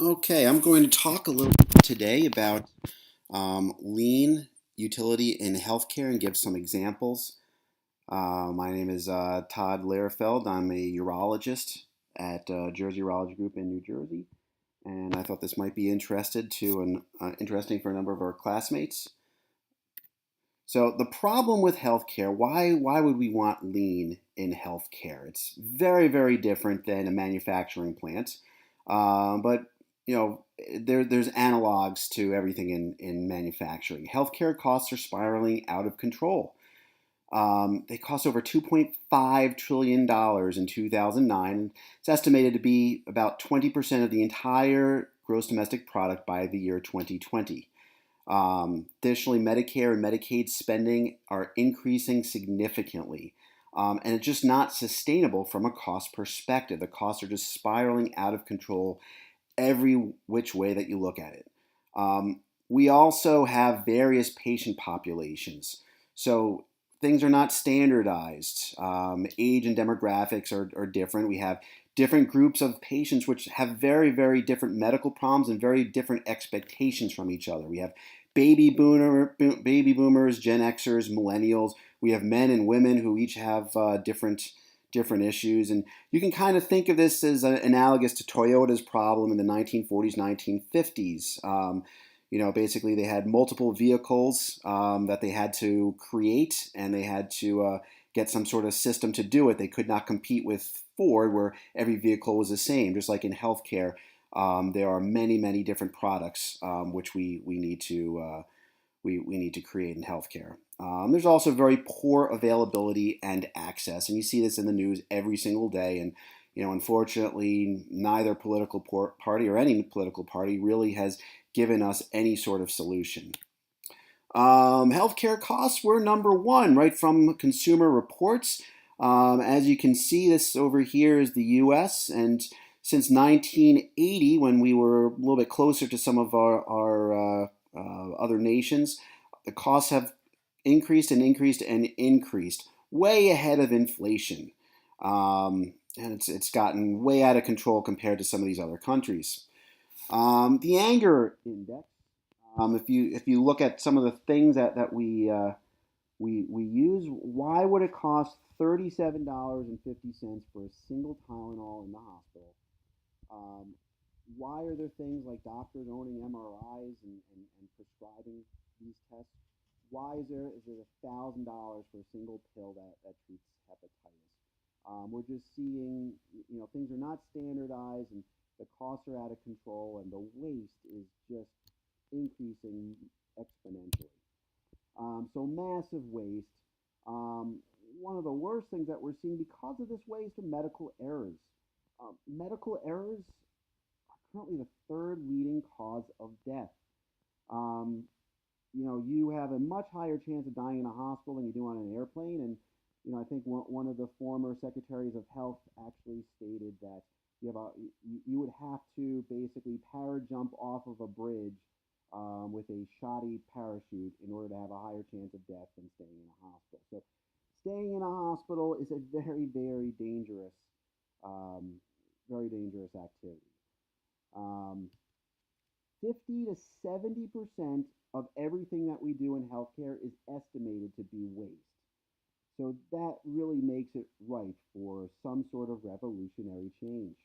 Okay, I'm going to talk a little bit today about lean utility in healthcare and give some examples. My name is Todd Lehrfeld. I'm a urologist at Jersey Urology Group in New Jersey, and I thought this might be interesting for a number of our classmates. So the problem with healthcare, why would we want lean in healthcare? It's very different than a manufacturing plant, but there's analogs to everything in manufacturing. Healthcare costs are spiraling out of control. They cost over $2.5 trillion in 2009. It's estimated to be about 20% of the entire gross domestic product by the year 2020. Additionally, Medicare and Medicaid spending are increasing significantly. And it's just not sustainable from a cost perspective. The costs are just spiraling out of control every which way that you look at it. We also have various patient populations. So things are not standardized. Age and demographics are different. We have different groups of patients which have very different medical problems and very different expectations from each other. We have baby boomers, Gen Xers, millennials. We have men and women who each have different issues. And you can kind of think of this as analogous to Toyota's problem in the 1940s, 1950s. Basically they had multiple vehicles that they had to create, and they had to get some sort of system to do it. They could not compete with Ford, where every vehicle was the same. Just like in healthcare, there are many different products which we need to create in healthcare. There's also very poor availability and access, and you see this in the news every single day. And unfortunately, neither political party or any political party really has given us any sort of solution. Healthcare costs were number one, right from Consumer Reports. As you can see, this over here is the U.S. and since 1980, when we were a little bit closer to some of our other nations, the costs have increased, way ahead of inflation. And it's gotten way out of control compared to some of these other countries. The anger index. If you look at some of the things that we use, why would it cost $37.50 for a single Tylenol in the hospital? Um, why are there things like doctors owning MRIs and prescribing these tests? Why is there $1,000 for a single pill that treats hepatitis? We're just seeing, things are not standardized, and the costs are out of control, and the waste is just increasing exponentially. So massive waste. Um, One of the worst things that we're seeing because of this waste are medical errors. Medical errors are currently the third leading cause of death. Um, you have a much higher chance of dying in a hospital than you do on an airplane. And, I think one of the former secretaries of health actually stated that you would have to basically para jump off of a bridge with a shoddy parachute in order to have a higher chance of death than staying in a hospital. So staying in a hospital is a um, very dangerous activity. Um, 50 to 70% of everything that we do in healthcare is estimated to be waste. So that really makes it ripe for some sort of revolutionary change.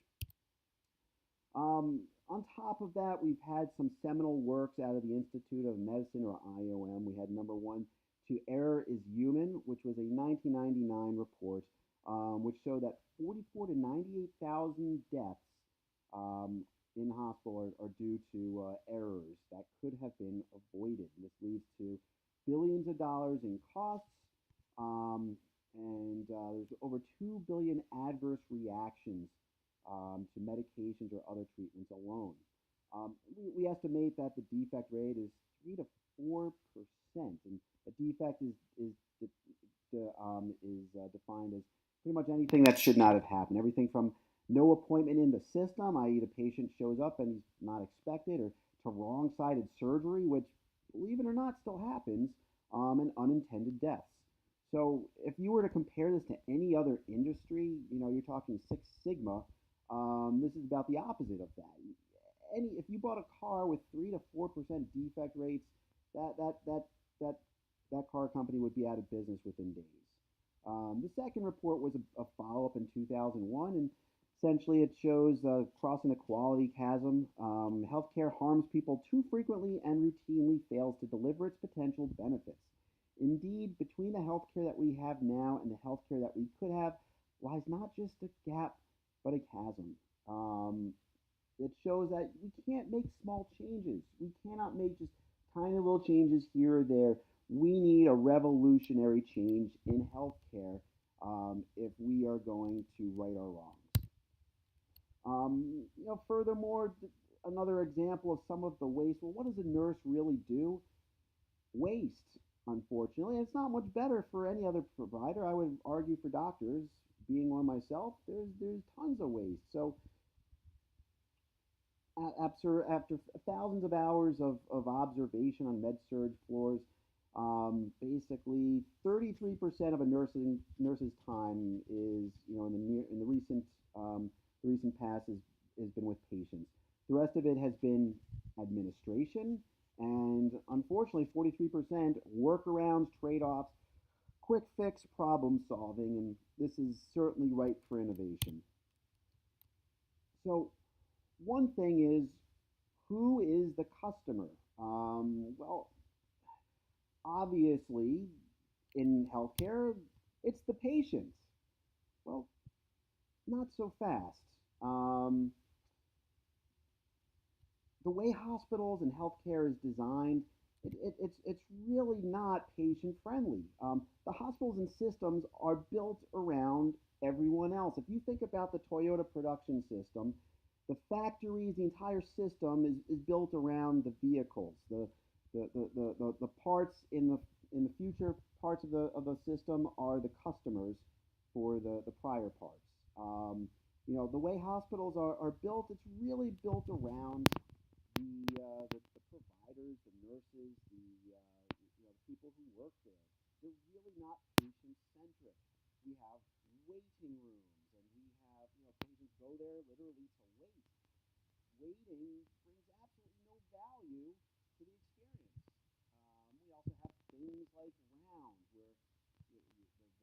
On top of that, we've had some seminal works out of the Institute of Medicine, or IOM. We had number one, To Err is Human, which was a 1999 report, which showed that 44 to 98,000 deaths um, in hospital are due to errors that could have been avoided. This leads to billions of dollars in costs, um, and there's over 2 billion adverse reactions to medications or other treatments alone. We estimate that the defect rate is 3 to 4%, and a defect is defined as pretty much anything that should not have happened. Everything from no appointment in the system, i.e., the patient shows up and he's not expected, or to wrong-sided surgery, which, believe it or not, still happens, and unintended deaths. So if you were to compare this to any other industry, you're talking Six Sigma. This is about the opposite of that. if you bought a car with 3 to 4% defect rates, that that that that that car company would be out of business within days. The second report was a follow-up in 2001, and essentially it shows crossing the quality chasm. Healthcare harms people too frequently and routinely fails to deliver its potential benefits. Indeed, between the healthcare that we have now and the healthcare that we could have lies not just a gap, but a chasm. Um, it shows that we can't make small changes. We cannot make just tiny little changes here or there. We need a revolutionary change in healthcare if we are going to right our wrongs. Furthermore, another example of some of the waste. Well, what does a nurse really do? Waste, unfortunately. It's not much better for any other provider. I would argue for doctors, being one myself, there's tons of waste. So after thousands of hours of observation on med surg floors, basically 33% of a nurse's time is, in the recent past has been with patients. The rest of it has been administration, and unfortunately 43% workarounds, trade-offs, quick fix problem solving, and this is certainly ripe for innovation. So one thing is, who is the customer? Well, obviously, in healthcare, it's the patients. Well, not so fast. The way hospitals and healthcare is designed, it's really not patient friendly. The hospitals and systems are built around everyone else. If you think about the Toyota production system, the factories, the entire system is built around the vehicles, the parts in the future parts of the system are the customers for the prior parts. The way hospitals are built, it's really built around the providers, the nurses, the people who work there. They're really not patient centric. We have waiting rooms, and we have patients go there literally to wait. Waiting brings absolutely no value to the experience. We also have things like rounds, where the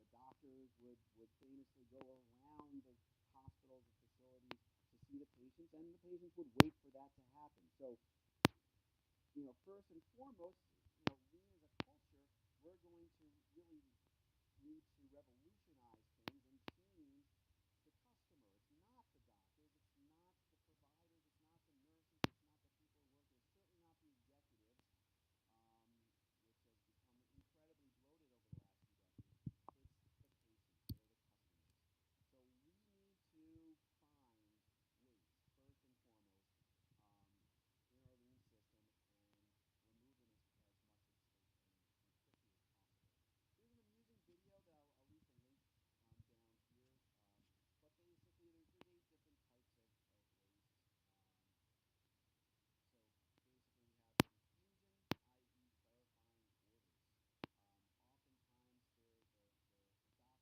doctors would famously go around the hospitals and facilities to see the patients, and the patients would wait for that to happen. So first and foremost, we as a culture, we're going to really need to revolutionize things and change the customer. It's not the doctors, it's not the providers, it's not the nurses, it's not the people who work there, it's certainly not the executives, which has become incredibly bloated over the last few decades. It's the patients, they're the customers. So we need to find ways, first and foremost, in our lean system and remove them as much as quickly as possible. There's an amusing video that I'll leave the link down here, but basically there's 8 different types of waste. So basically we have infusion, i.e. clarifying orders. Oftentimes the doctor will write an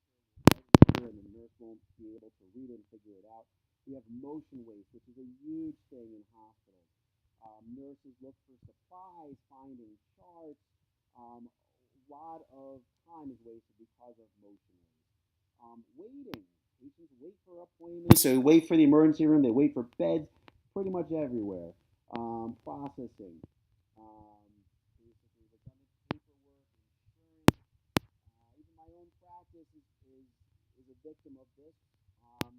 order and the nurse won't be able to read it and figure it out. We have motion waste, which is a huge thing in hospitals. Nurses look for supplies, finding charts. A lot of time is wasted because of motion waste. Waiting. Patients wait for appointments. They wait for the emergency room. They wait for beds pretty much everywhere. Processing. Basically, redundant paperwork, insurance. Even my own practice is a victim of this. Um,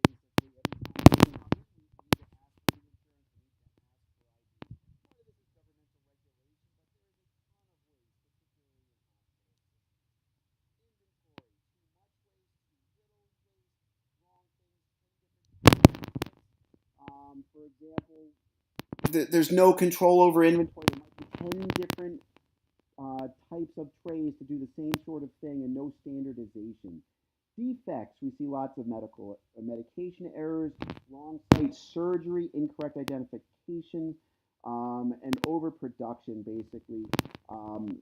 Basically, every time a patient comes in, we need to ask for the insurance, we need to ask for ID. Part of this is governmental regulation, but there is a ton of waste, particularly in hospital systems. Inventory, too much waste, too little waste, wrong things, 10 different for example, there's no control over inventory. There might be 10 different types of trays to do the same sort of thing and no standardization. Defects, we see lots of medication errors, wrong site surgery, incorrect identification, and overproduction, basically.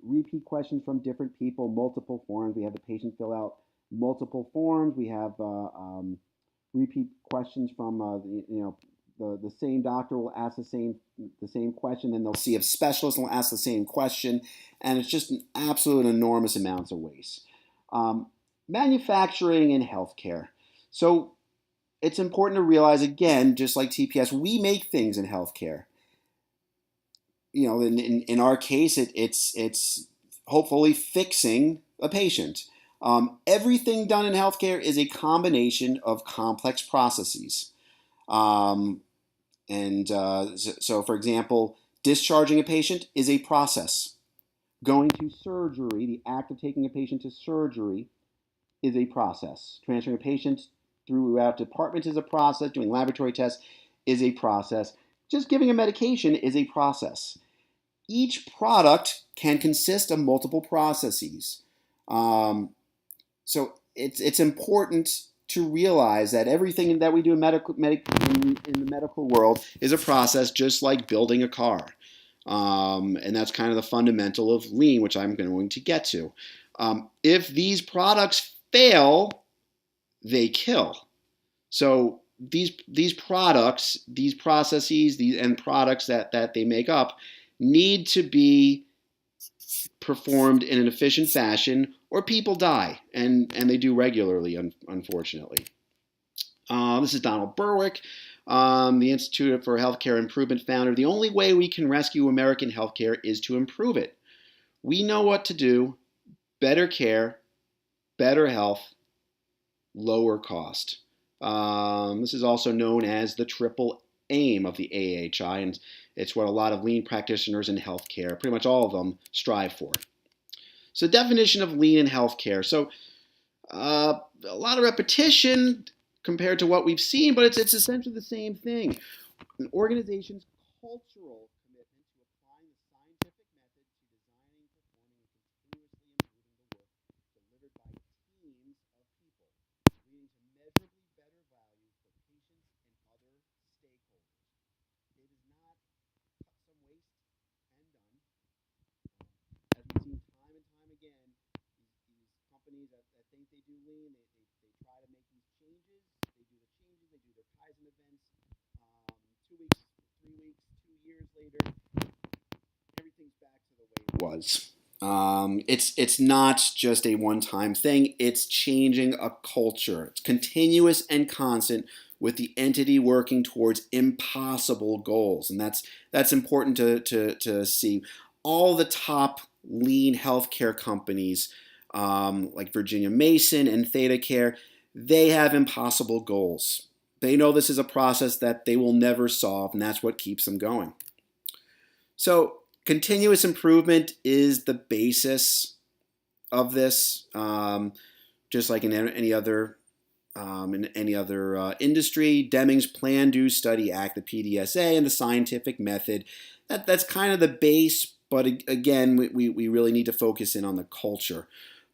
Repeat questions from different people, multiple forms. We have the patient fill out multiple forms. We have repeat questions from the same doctor will ask the same question, then they'll see a specialist and will ask the same question, and it's just an absolute enormous amounts of waste. Um, Manufacturing and healthcare. So it's important to realize, again, just like TPS, we make things in healthcare. In our case, it's hopefully fixing a patient. Everything done in healthcare is a combination of complex processes. Um, and for example, discharging a patient is a process. Going to surgery, the act of taking a patient to surgery, is a process. Transferring a patient throughout departments is a process. Doing laboratory tests is a process. Just giving a medication is a process. Each product can consist of multiple processes. Um, so it's important to realize that everything that we do in the medical world is a process, just like building a car. And that's kind of the fundamental of lean, which I'm going to get to. If these products fail, they kill. So these products, these processes, and products that they make up need to be performed in an efficient fashion, or people die, and they do regularly, unfortunately. This is Donald Berwick, the Institute for Healthcare Improvement founder. The only way we can rescue American healthcare is to improve it. We know what to do: better care, better health, lower cost. This is also known as the triple aim of the AHI, and it's what a lot of lean practitioners in healthcare, pretty much all of them, strive for. So, definition of lean in healthcare. So, a lot of repetition compared to what we've seen, but it's essentially the same thing. An organization's cultural commitment to applying the scientific method to designing, performing, and continuously improving the work delivered by teams of people, leading to measurably better value for patients and other stakeholders. It is not cut some waste and done. As we've seen time and time again, these companies that think they do lean, they try to make these changes. They do the changes, they do their Kaizen events. 2 weeks, 3 weeks, 2 years later, everything's back to the way it was. It's not just a one-time thing. It's changing a culture. It's continuous and constant, with the entity working towards impossible goals, and that's important to see. All the top lean healthcare companies, like Virginia Mason and Thedacare, they have impossible goals. They know this is a process that they will never solve, and that's what keeps them going. So continuous improvement is the basis of this, just like in any other industry. Deming's Plan, Do, Study, Act, the PDSA, and the scientific method. That's kind of the base, but again, we really need to focus in on the culture.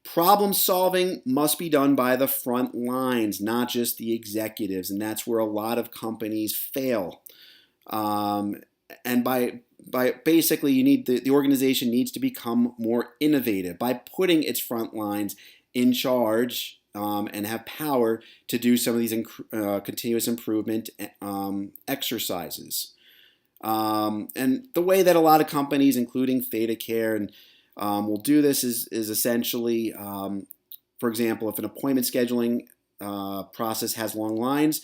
Problem solving must be done by the front lines, not just the executives, and that's where a lot of companies fail. And by basically, you need the organization needs to become more innovative by putting its front lines in charge, and have power to do some of these continuous improvement exercises. And the way that a lot of companies, including Thedacare, and will do this is essentially, for example, if an appointment scheduling process has long lines,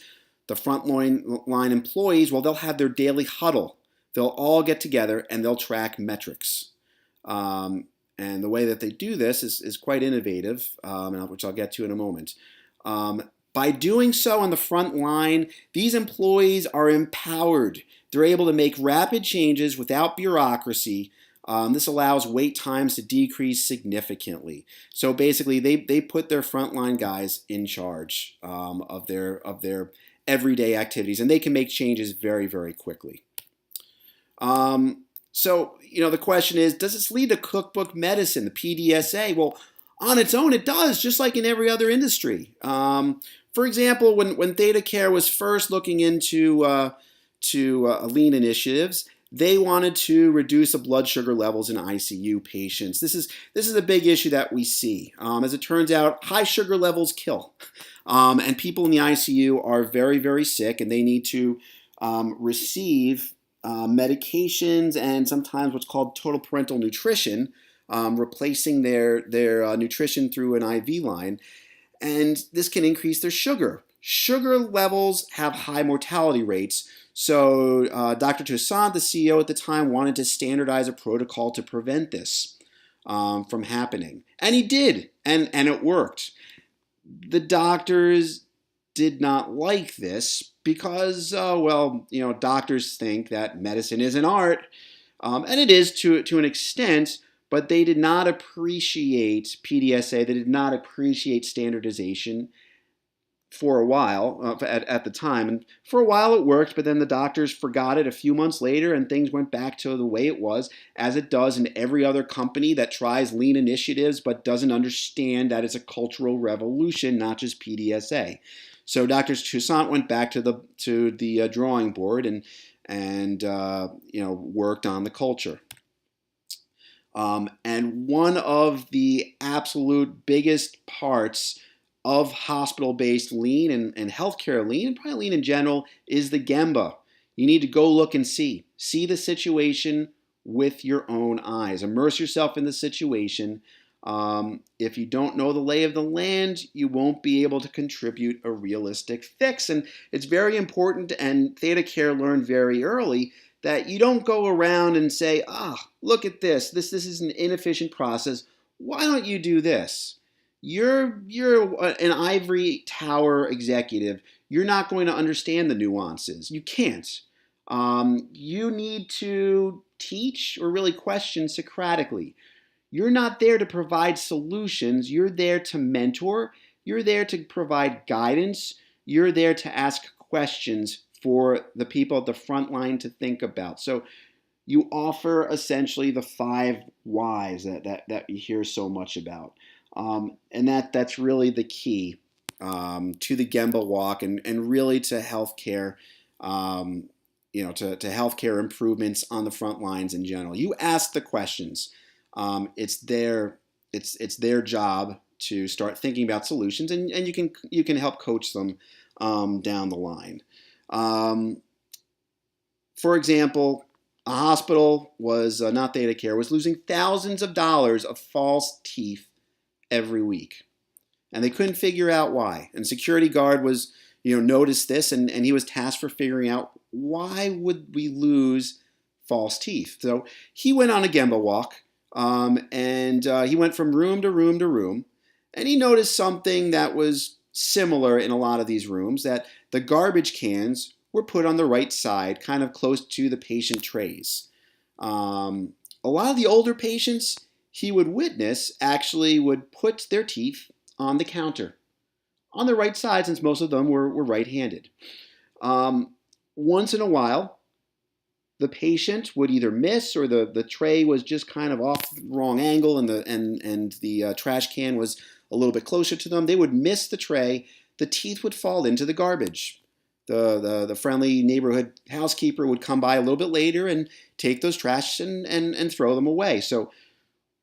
the front line employees, well, they'll have their daily huddle. They'll all get together and they'll track metrics. And the way that they do this is quite innovative, which I'll get to in a moment. By doing so on the front line, these employees are empowered. They're able to make rapid changes without bureaucracy. This allows wait times to decrease significantly. So basically, they put their frontline guys in charge of their everyday activities, and they can make changes very, very quickly. So the question is, does this lead to cookbook medicine, the PDSA? Well, on its own, it does, just like in every other industry. For example, when Thedacare was first looking into lean initiatives, they wanted to reduce the blood sugar levels in ICU patients. This is a big issue that we see. As it turns out, high sugar levels kill, and people in the ICU are very, very sick, and they need to receive medications and sometimes what's called total parental nutrition, replacing their nutrition through an IV line. And this can increase their sugar. Sugar levels have high mortality rates. So Dr. Toussaint, the CEO at the time, wanted to standardize a protocol to prevent this from happening. And he did, and it worked. The doctors did not like this because, doctors think that medicine is an art, and it is to an extent, but they did not appreciate PDSA. They did not appreciate standardization for a while at the time. And for a while it worked, but then the doctors forgot it a few months later and things went back to the way it was, as it does in every other company that tries lean initiatives but doesn't understand that it's a cultural revolution, not just PDSA. So Dr. Toussaint went back to the drawing board and worked on the culture. And one of the absolute biggest parts of hospital-based lean and healthcare lean, and probably lean in general, is the Gemba. You need to go look and see. See the situation with your own eyes. Immerse yourself in the situation. If you don't know the lay of the land, you won't be able to contribute a realistic fix. And it's very important, and Thedacare learned very early, that you don't go around and say, look at this. This is an inefficient process. Why don't you do this? You're an ivory tower executive. You're not going to understand the nuances. You can't. You need to teach or really question Socratically. You're not there to provide solutions. You're there to mentor. You're there to provide guidance. You're there to ask questions for the people at the front line to think about. So you offer essentially the 5 whys that you hear so much about. And that's really the key to the Gemba walk and really to healthcare, to healthcare improvements on the front lines in general. You ask the questions. It's their job to start thinking about solutions, and you can help coach them down the line. For example, a hospital was not Thedacare was losing thousands of dollars of false teeth every week, and they couldn't figure out why. And security guard was noticed this, and he was tasked for figuring out why would we lose false teeth. So he went on a Gemba walk, and he went from room to room to room, and he noticed something that was similar in a lot of these rooms, that the garbage cans were put on the right side, kind of close to the patient trays. A lot of the older patients he would witness actually would put their teeth on the counter, on the right side, since most of them were right-handed. Once in a while, the patient would either miss, or the tray was just kind of off the wrong angle, and the trash can was a little bit closer to them. They would miss the tray. The teeth would fall into the garbage. The friendly neighborhood housekeeper would come by a little bit later and take those trash and throw them away. So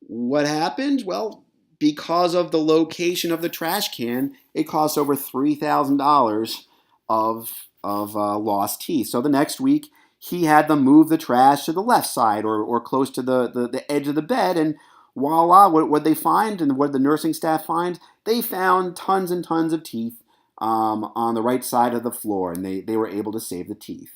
what happened? Well, because of the location of the trash can, it cost over $3,000 of lost teeth. So the next week, he had them move the trash to the left side or close to the edge of the bed, and voila, what they find and what the nursing staff find, they found tons and tons of teeth on the right side of the floor, and they were able to save the teeth.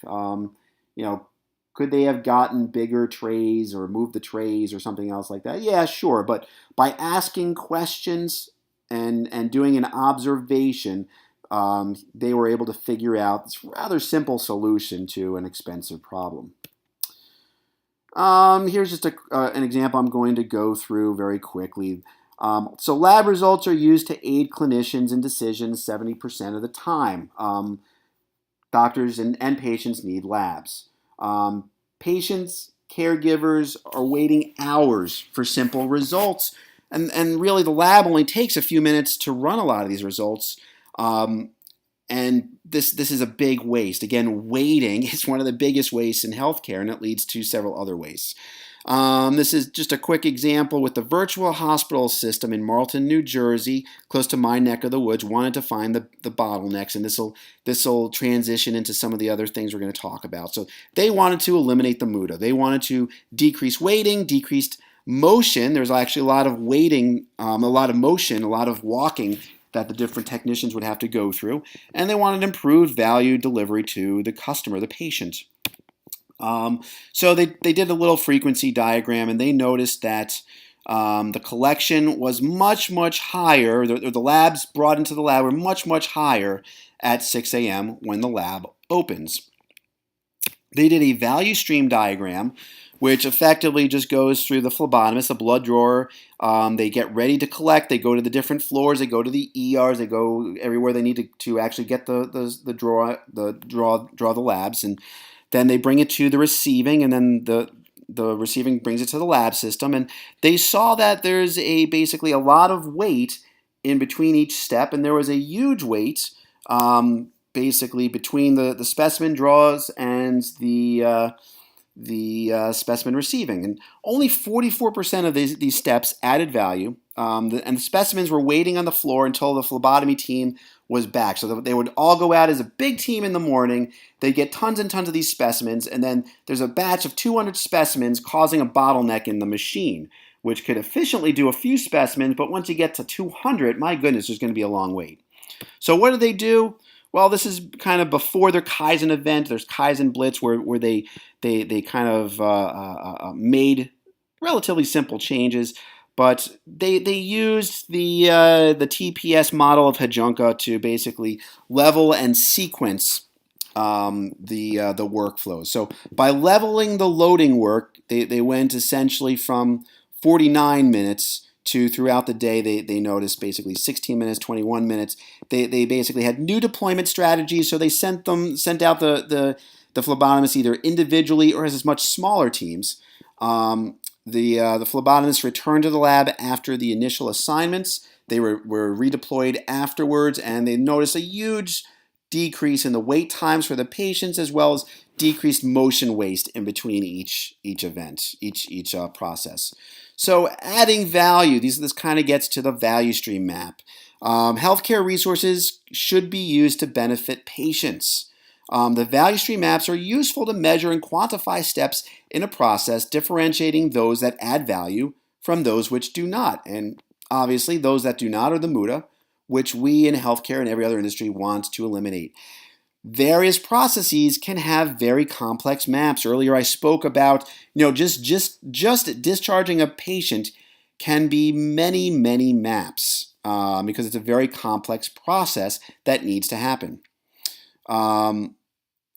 Could they have gotten bigger trays or moved the trays or something else like that? Yeah, sure. But by asking questions and doing an observation, they were able to figure out this rather simple solution to an expensive problem. Here's just an example I'm going to go through very quickly. So lab results are used to aid clinicians in decisions 70% of the time. Doctors and patients need labs. Patients, caregivers are waiting hours for simple results. And really the lab only takes a few minutes to run a lot of these results. And this is a big waste. Again, waiting is one of the biggest wastes in healthcare, and it leads to several other wastes. This is just a quick example with the virtual hospital system in Marlton, New Jersey, close to my neck of the woods, wanted to find the bottlenecks, and this will transition into some of the other things we're going to talk about. So they wanted to eliminate the muda. They wanted to decrease waiting, decreased motion. There's actually a lot of waiting, a lot of motion, a lot of walking that the different technicians would have to go through, and they wanted improved value delivery to the customer, the patient. So they did a little frequency diagram, and they noticed that the collection was much higher. The labs brought into the lab were much higher at 6 a.m. when the lab opens. They did a value stream diagram, which effectively just goes through the phlebotomist, the blood drawer. They get ready to collect. They go to the different floors. They go to the ERs. They go everywhere they need to actually get the draw the labs, and then they bring it to the receiving, and then the receiving brings it to the lab system. And they saw that there's basically a lot of weight in between each step, and there was a huge weight basically between the specimen draws and the specimen receiving. And only 44% of these steps added value, and the specimens were waiting on the floor until the phlebotomy team was back. So they would all go out as a big team in the morning. They get tons and tons of these specimens, and then there's a batch of 200 specimens causing a bottleneck in the machine, which could efficiently do a few specimens, but once you get to 200, my goodness, there's going to be a long wait. So what do they do? Well, this is kind of before their Kaizen event. There's Kaizen Blitz where they kind of made relatively simple changes, but they used the TPS model of hejunka to basically level and sequence the workflows. So by leveling the loading work, they went essentially from 49 minutes to throughout the day. They noticed basically 16 minutes, 21 minutes. They basically had new deployment strategies, so they sent out the phlebotomists either individually or as much smaller teams. The phlebotomists returned to the lab after the initial assignments. They were redeployed afterwards, and they noticed a huge decrease in the wait times for the patients, as well as decreased motion waste in between each event, each process. So adding value, this kind of gets to the value stream map. Healthcare resources should be used to benefit patients. The value stream maps are useful to measure and quantify steps in a process, differentiating those that add value from those which do not. And obviously, those that do not are the muda, which we in healthcare and every other industry want to eliminate. Various processes can have very complex maps. Earlier, I spoke about just discharging a patient can be many maps because it's a very complex process that needs to happen. And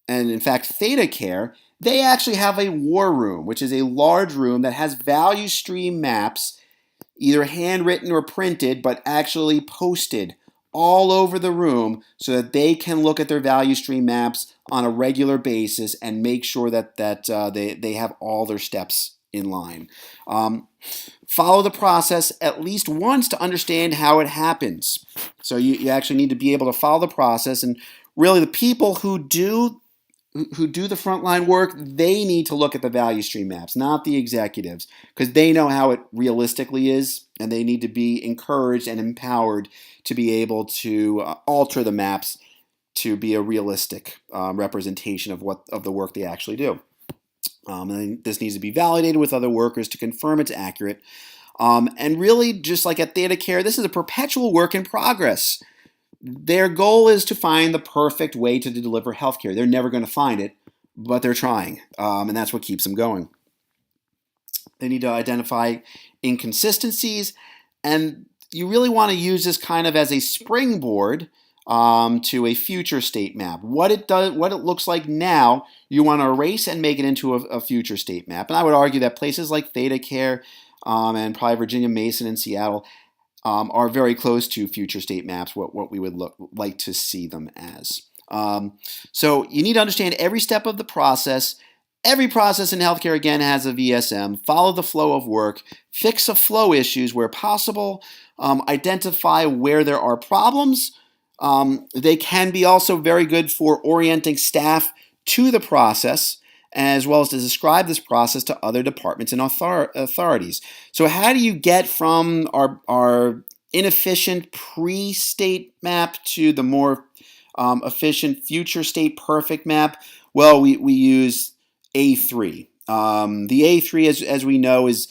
in fact, Thedacare, they actually have a war room, which is a large room that has value stream maps, either handwritten or printed, but actually posted all over the room so that they can look at their value stream maps on a regular basis and make sure that they have all their steps in line. Follow the process at least once to understand how it happens. So you actually need to be able to follow the process, and really the people who do the frontline work, they need to look at the value stream maps, not the executives, because they know how it realistically is, and they need to be encouraged and empowered to be able to alter the maps to be a realistic representation of the work they actually do. And this needs to be validated with other workers to confirm it's accurate. And really, just like at Thedacare, this is a perpetual work in progress. Their goal is to find the perfect way to deliver healthcare. They're never going to find it, but they're trying, and that's what keeps them going. They need to identify inconsistencies, and you really want to use this kind of as a springboard to a future state map. What it looks like now, you want to erase and make it into a future state map. And I would argue that places like Thedacare and probably Virginia Mason and Seattle are very close to future state maps, what we would like to see them as. So you need to understand every step of the process. Every process in healthcare, again, has a VSM. Follow the flow of work. Fix the flow issues where possible. Identify where there are problems. They can be also very good for orienting staff to the process as well as to describe this process to other departments and authorities. So how do you get from our inefficient pre-state map to the more efficient future state perfect map? Well, we use A3. The A3, as we know, is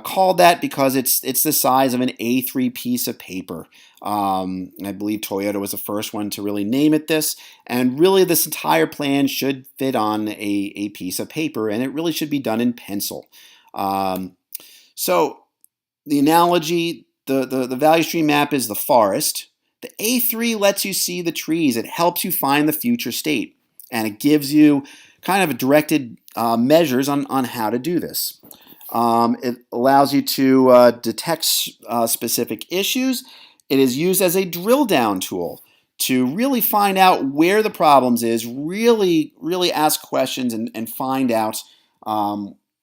called that because it's the size of an A3 piece of paper. I believe Toyota was the first one to really name it this, and really this entire plan should fit on a piece of paper, and it really should be done in pencil. So the analogy, the value stream map is the forest. The A3 lets you see the trees. It helps you find the future state, and it gives you kind of directed measures on how to do this. It allows you to detect specific issues. It is used as a drill down tool to really find out where the problems is, really ask questions and find out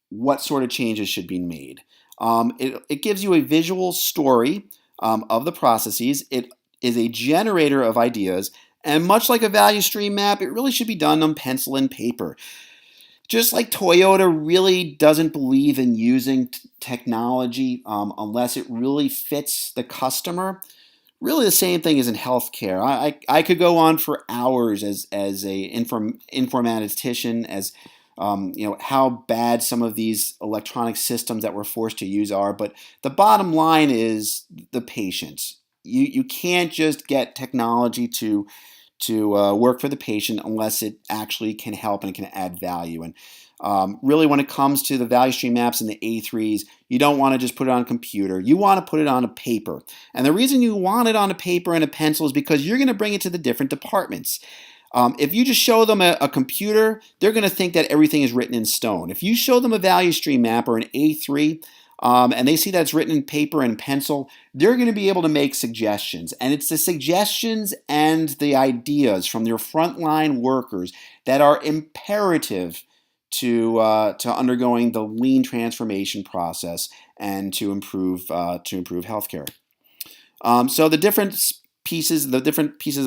what sort of changes should be made. It gives you a visual story of the processes. It is a generator of ideas, and much like a value stream map, it really should be done on pencil and paper. Just like Toyota really doesn't believe in using technology unless it really fits the customer, really the same thing is in healthcare. I could go on for hours as a informatician, as how bad some of these electronic systems that we're forced to use are, but the bottom line is the patient. You can't just get technology to work for the patient unless it actually can help and it can add value. And really, when it comes to the value stream maps and the A3s, you don't want to just put it on a computer. You want to put it on a paper. And the reason you want it on a paper and a pencil is because you're going to bring it to the different departments. If you just show them a computer, they're going to think that everything is written in stone. If you show them a value stream map or an A3, and they see that it's written in paper and pencil, they're going to be able to make suggestions. And it's the suggestions and the ideas from your frontline workers that are imperative to undergoing the lean transformation process and to improve healthcare. So the different pieces of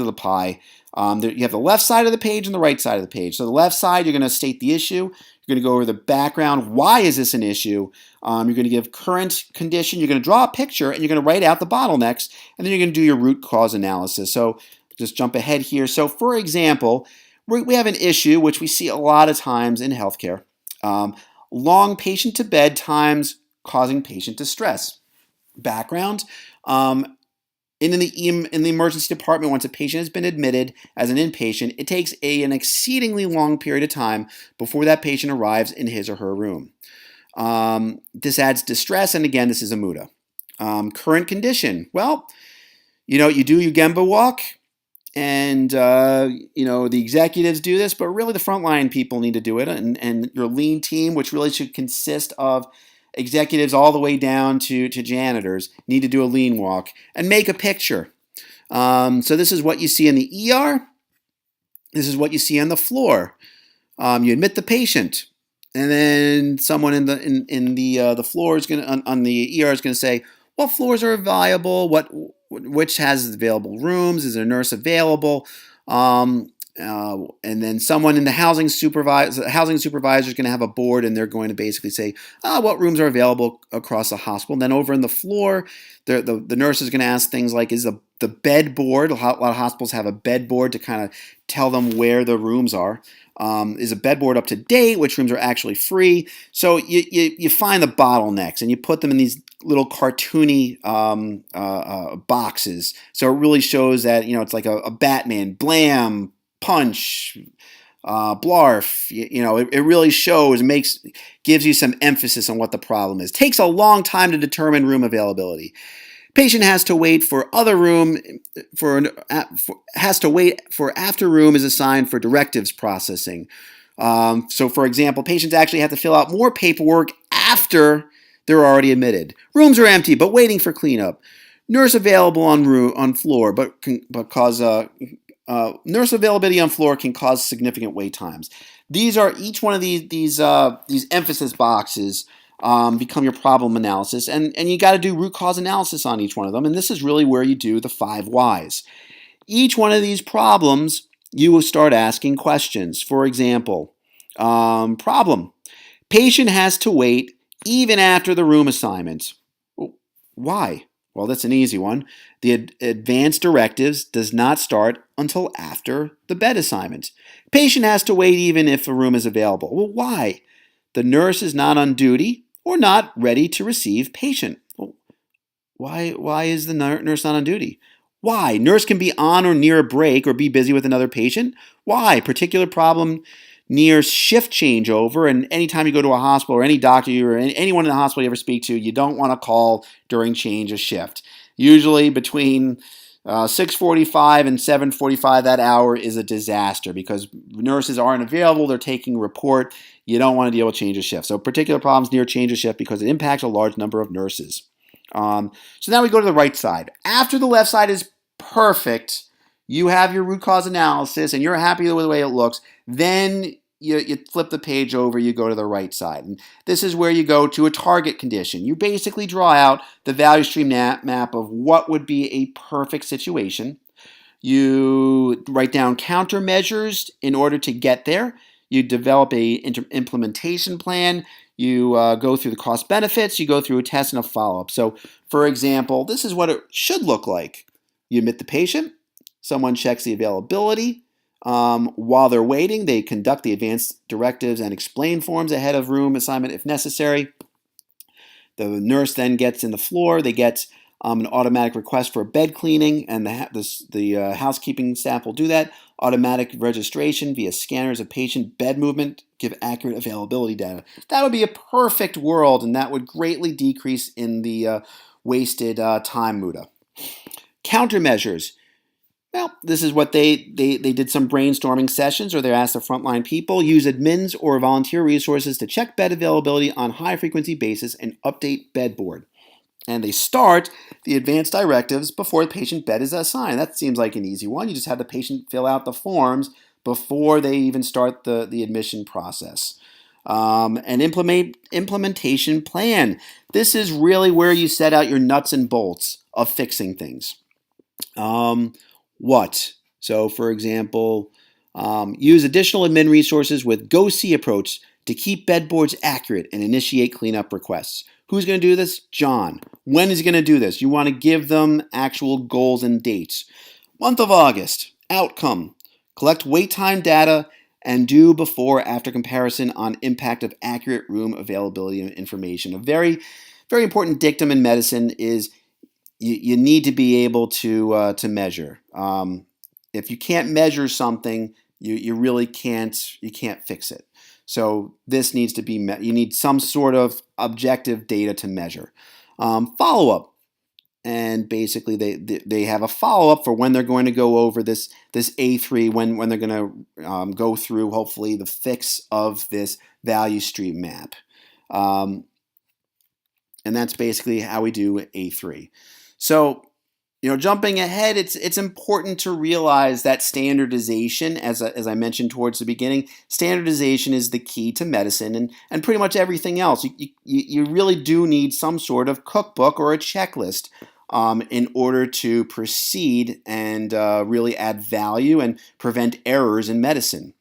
the pie. You have the left side of the page and the right side of the page. So the left side, you're going to state the issue. You're going to go over the background. Why is this an issue? You're going to give current condition. You're going to draw a picture, and you're going to write out the bottlenecks, and then you're going to do your root cause analysis. So just jump ahead here. So for example, we have an issue which we see a lot of times in healthcare. Long patient to bed times causing patient distress. Background. In the emergency department, once a patient has been admitted as an inpatient, it takes an exceedingly long period of time before that patient arrives in his or her room. This adds distress, and again, this is a muda. Current condition. Well, you do your Gemba walk, and the executives do this, but really the frontline people need to do it, and your lean team, which really should consist of executives all the way down to janitors, need to do a lean walk and make a picture. So this is what you see in the ER. This is what you see on the floor. You admit the patient, and then someone in the floor is going to on the ER is going to say, what floors are viable? Which has available rooms? Is there a nurse available? And then someone in the housing supervisor is going to have a board, and they're going to basically say, what rooms are available across the hospital. And then over in the floor, the nurse is going to ask things like, is the bed board, a lot of hospitals have a bed board to kind of tell them where the rooms are. Is a bed board up to date? Which rooms are actually free? So you find the bottlenecks, and you put them in these little cartoony boxes. So it really shows that, it's like a Batman, blam, punch, blarf. It really shows, gives you some emphasis on what the problem is. Takes a long time to determine room availability. Patient has to wait for other room has to wait for after room is assigned for directives processing. So for example, patients actually have to fill out more paperwork after they're already admitted. Rooms are empty but waiting for cleanup. Nurse available on floor, but nurse availability on floor can cause significant wait times. These are each one of these emphasis boxes become your problem analysis, and you got to do root cause analysis on each one of them. And this is really where you do the 5 whys. Each one of these problems, you will start asking questions. For example, Problem. Patient has to wait even after the room assignment. Why? Well, that's an easy one. The advanced directives does not start until after the bed assignment. Patient has to wait even if a room is available. Well, why? The nurse is not on duty or not ready to receive patient. Well, why is the nurse not on duty? Why? Nurse can be on or near a break or be busy with another patient. Why? Particular problem near shift changeover, and anytime you go to a hospital or any doctor or anyone in the hospital you ever speak to, you don't want to call during change of shift. Usually between 6:45 and 7:45, that hour is a disaster because nurses aren't available. They're taking a report. You don't want to deal with change of shift. So particular problems near change of shift because it impacts a large number of nurses. So now we go to the right side. After the left side is perfect, you have your root cause analysis and you're happy with the way it looks, then you flip the page over, you go to the right side. And this is where you go to a target condition. You basically draw out the value stream map of what would be a perfect situation. You write down countermeasures in order to get there. You develop a implementation plan. You go through the cost benefits. You go through a test and a follow-up. So, for example, this is what it should look like. You admit the patient. Someone checks the availability. While they're waiting, they conduct the advanced directives and explain forms ahead of room assignment if necessary. The nurse then gets in the floor. They get an automatic request for bed cleaning, and the housekeeping staff will do that. Automatic registration via scanners of patient bed movement, give accurate availability data. That would be a perfect world, and that would greatly decrease in the wasted time muda. Countermeasures. Well, this is what they did some brainstorming sessions, or they asked the frontline people, use admins or volunteer resources to check bed availability on high-frequency basis and update bed board. And they start the advanced directives before the patient bed is assigned. That seems like an easy one. You just have the patient fill out the forms before they even start the admission process. An implementation plan. This is really where you set out your nuts and bolts of fixing things. What? So, for example, use additional admin resources with go-see approach to keep bed boards accurate and initiate cleanup requests. Who's going to do this? John. When is he going to do this? You want to give them actual goals and dates. Month of August. Outcome. Collect wait time data and do before-after comparison on impact of accurate room availability information. A very, very important dictum in medicine is you need to be able to measure. If you can't measure something, you really can't fix it. So this needs to be you need some sort of objective data to measure. Follow-up. And basically they have a follow-up for when they're going to go over this A3, when they're going to go through, hopefully, the fix of this value stream map. And that's basically how we do A3. So, jumping ahead, it's important to realize that standardization, as I mentioned towards the beginning, standardization is the key to medicine and pretty much everything else. You really do need some sort of cookbook or a checklist in order to proceed and really add value and prevent errors in medicine.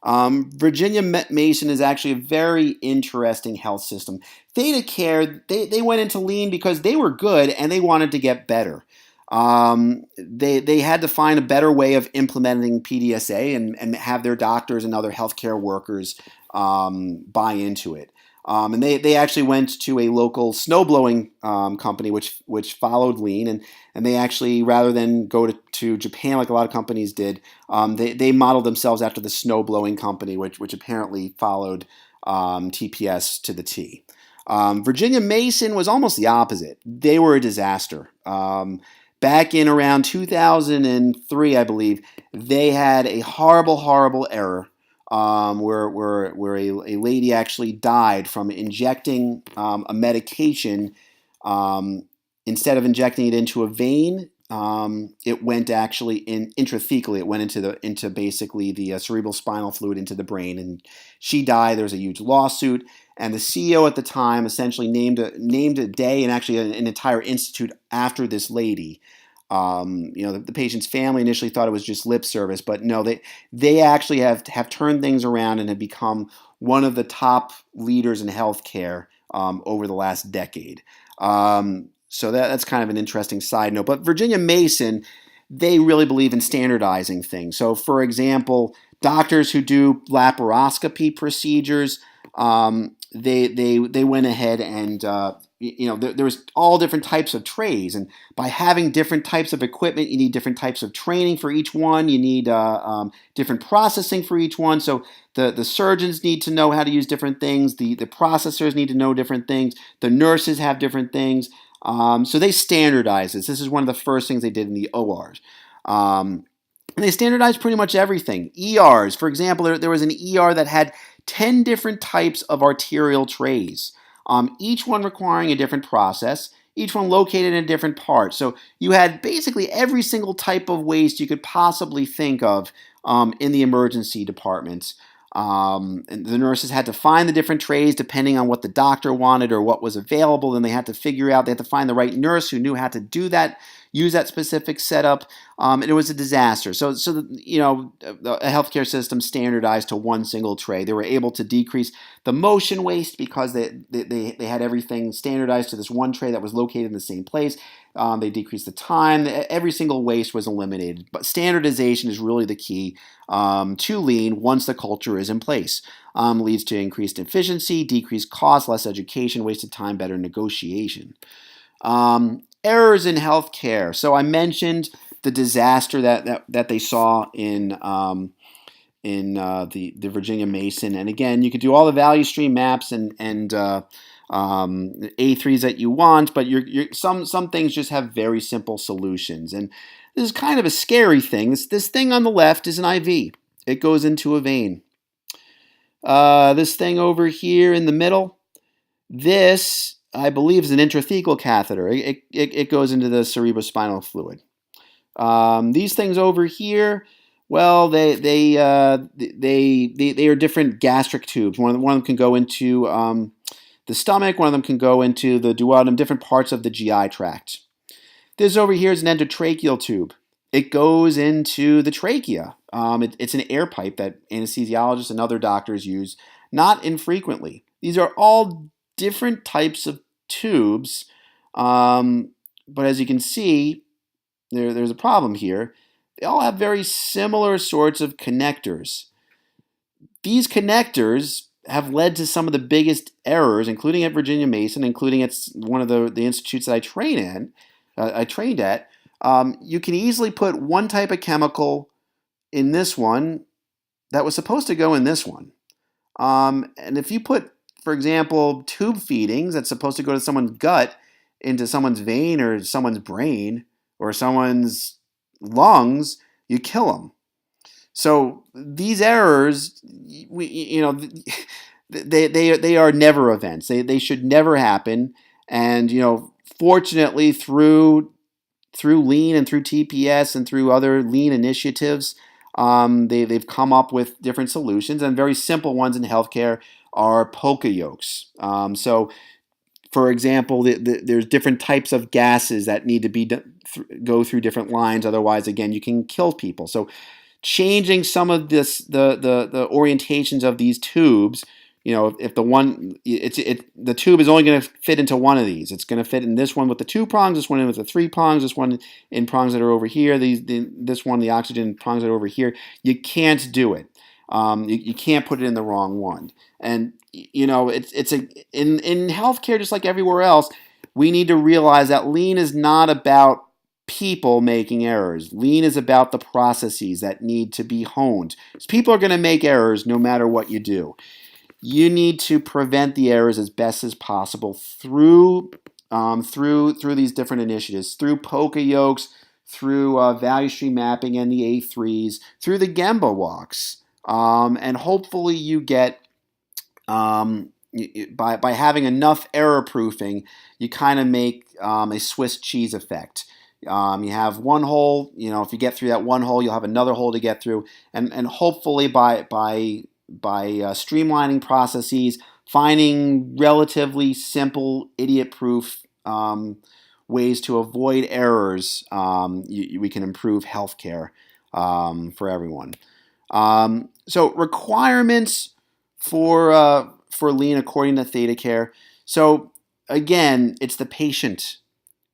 Virginia Mason is actually a very interesting health system. Thedacare, they went into lean because they were good and they wanted to get better. They had to find a better way of implementing PDSA and have their doctors and other healthcare workers buy into it. And they actually went to a local snowblowing company which followed lean, and they actually, rather than go to Japan like a lot of companies did, they modeled themselves after the snowblowing company, which apparently followed TPS to the T. Virginia Mason was almost the opposite. They were a disaster. Back in around 2003, I believe, they had a horrible error where a lady actually died from injecting a medication. Instead of injecting it into a vein, it went actually intrathecally. It went into basically the cerebral spinal fluid into the brain, and she died. There was a huge lawsuit, and the CEO at the time essentially named a day and actually an entire institute after this lady. The patient's family initially thought it was just lip service, but no, they actually have turned things around and have become one of the top leaders in healthcare over the last decade. So that's kind of an interesting side note. But Virginia Mason, they really believe in standardizing things. So, for example, doctors who do laparoscopy procedures, they went ahead and there was all different types of trays, and by having different types of equipment, you need different types of training for each one. You need different processing for each one. So the surgeons need to know how to use different things. The processors need to know different things. The nurses have different things. So they standardize this. This is one of the first things they did in the ORs. And they standardized pretty much everything. ERs, for example, there was an ER that had 10 different types of arterial trays, each one requiring a different process, each one located in a different part. So you had basically every single type of waste you could possibly think of in the emergency departments. And the nurses had to find the different trays depending on what the doctor wanted or what was available. Then they had to they had to find the right nurse who knew how to do that, use that specific setup, and it was a disaster. So a healthcare system standardized to one single tray. They were able to decrease the motion waste because they had everything standardized to this one tray that was located in the same place. They decreased the time. Every single waste was eliminated. But standardization is really the key to lean once the culture is in place. Leads to increased efficiency, decreased cost, less education, wasted time, better negotiation. Errors in healthcare. So I mentioned the disaster that they saw in the Virginia Mason, and again, you could do all the value stream maps and A3s that you want, but some things just have very simple solutions, and this is kind of a scary thing. This thing on the left is an IV. It goes into a vein. This thing over here in the middle, this I believe is an intrathecal catheter. It goes into the cerebrospinal fluid. These things over here, well, they are different gastric tubes. One of them can go into the stomach. One of them can go into the duodenum, different parts of the GI tract. This over here is an endotracheal tube. It goes into the trachea. It's an air pipe that anesthesiologists and other doctors use not infrequently. These are all different types of tubes, but as you can see, there's a problem here. They all have very similar sorts of connectors. These connectors have led to some of the biggest errors, including at Virginia Mason, including at one of the institutes that I trained at. You can easily put one type of chemical in this one that was supposed to go in this one. And if you put, for example, tube feedings that's supposed to go to someone's gut into someone's vein or someone's brain or someone's lungs, you kill them. So these errors, they are never events. They should never happen. And fortunately, through Lean and through TPS and through other Lean initiatives, they've come up with different solutions, and very simple ones in healthcare are polka yolks. So, for example, there's different types of gases that need to go through different lines. Otherwise, again, you can kill people. So, changing some of the orientations of these tubes. If the tube is only going to fit into one of these, it's going to fit in this one with the 2 prongs, this one with the 3 prongs, this one in prongs that are over here, this one, the oxygen prongs that are over here. You can't do it. You can't put it in the wrong one. And in healthcare, just like everywhere else, we need to realize that Lean is not about people making errors. Lean is about the processes that need to be honed. People are going to make errors no matter what you do. You need to prevent the errors as best as possible through these different initiatives, through polka yolks, through value stream mapping and the A3s, through the Gemba walks, and hopefully you get by having enough error proofing, you kind of make a Swiss cheese effect. You have one hole. If you get through that one hole, you'll have another hole to get through, and hopefully by streamlining processes, finding relatively simple, idiot-proof ways to avoid errors, we can improve healthcare for everyone. So requirements for lean according to Thedacare. So again, it's the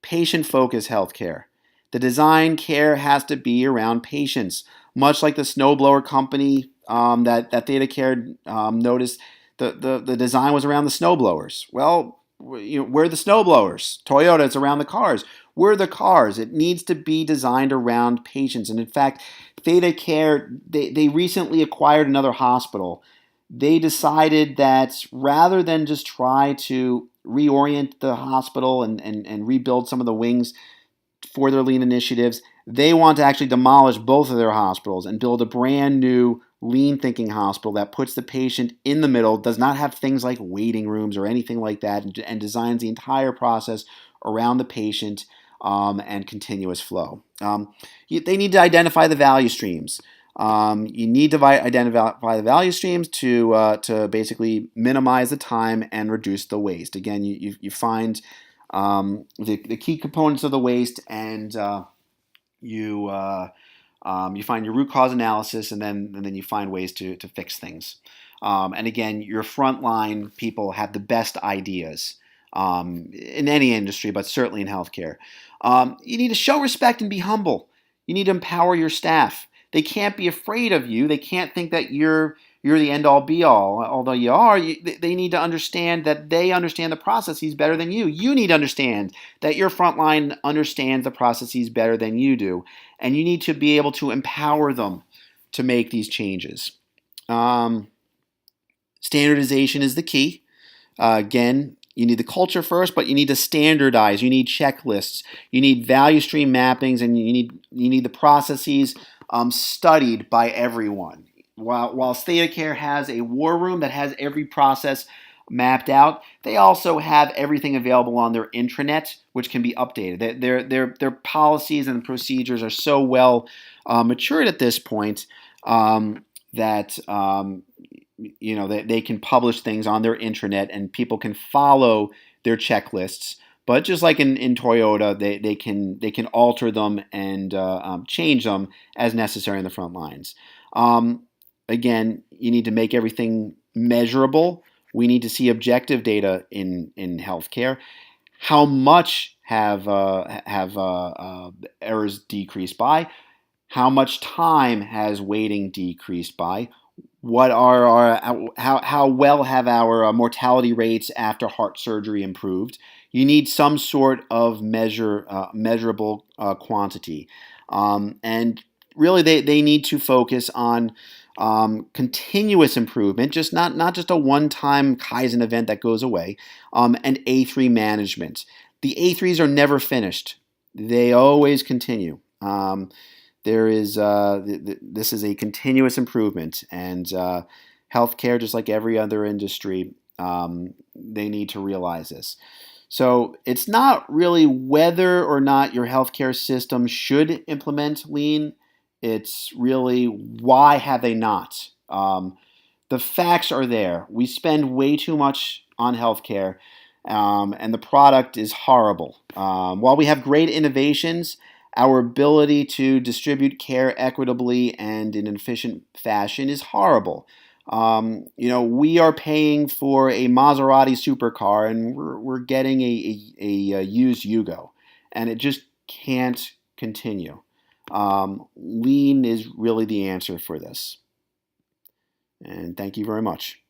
patient-focused healthcare. The design care has to be around patients, much like the snowblower company that Thedacare noticed. The design was around the snowblowers. Well, we're the snowblowers. Toyota, it's around the cars. We're the cars. It needs to be designed around patients. And in fact, Thedacare, they recently acquired another hospital. They decided that rather than just try to reorient the hospital and rebuild some of the wings for their lean initiatives, they want to actually demolish both of their hospitals and build a brand new lean thinking hospital that puts the patient in the middle, does not have things like waiting rooms or anything like that, and designs the entire process around the patient and continuous flow. They need to identify the value streams. You need to identify the value streams to basically minimize the time and reduce the waste. Again, you find the key components of the waste, and you find your root cause analysis, and then you find ways to fix things. And again, your frontline people have the best ideas in any industry, but certainly in healthcare. You need to show respect and be humble. You need to empower your staff. They can't be afraid of you. They can't think that you're the end all be all. Although you are, they need to understand that they understand the processes better than you. You need to understand that your frontline understands the processes better than you do, and you need to be able to empower them to make these changes. Standardization is the key. Again, you need the culture first, but you need to standardize. You need checklists. You need value stream mappings, and you need the processes studied by everyone. While Thedacare has a war room that has every process mapped out, they also have everything available on their intranet, which can be updated. Their policies and procedures are so well matured at this point that they can publish things on their intranet and people can follow their checklists. But just like in Toyota, they can alter them and change them as necessary in the front lines. Again, you need to make everything measurable. We need to see objective data in healthcare. How much have errors decreased by? How much time has waiting decreased by? What are how well have our mortality rates after heart surgery improved? You need some sort of measurable quantity, and really they need to focus on continuous improvement, just not just a one-time Kaizen event that goes away, and A3 management. The A3s are never finished; they always continue. This is a continuous improvement, and healthcare, just like every other industry, they need to realize this. So it's not really whether or not your healthcare system should implement lean. It's really why have they not? The facts are there. We spend way too much on healthcare, and the product is horrible. While we have great innovations, our ability to distribute care equitably and in an efficient fashion is horrible. We are paying for a Maserati supercar, and we're getting a used Yugo, and it just can't continue. Lean is really the answer for this. And thank you very much.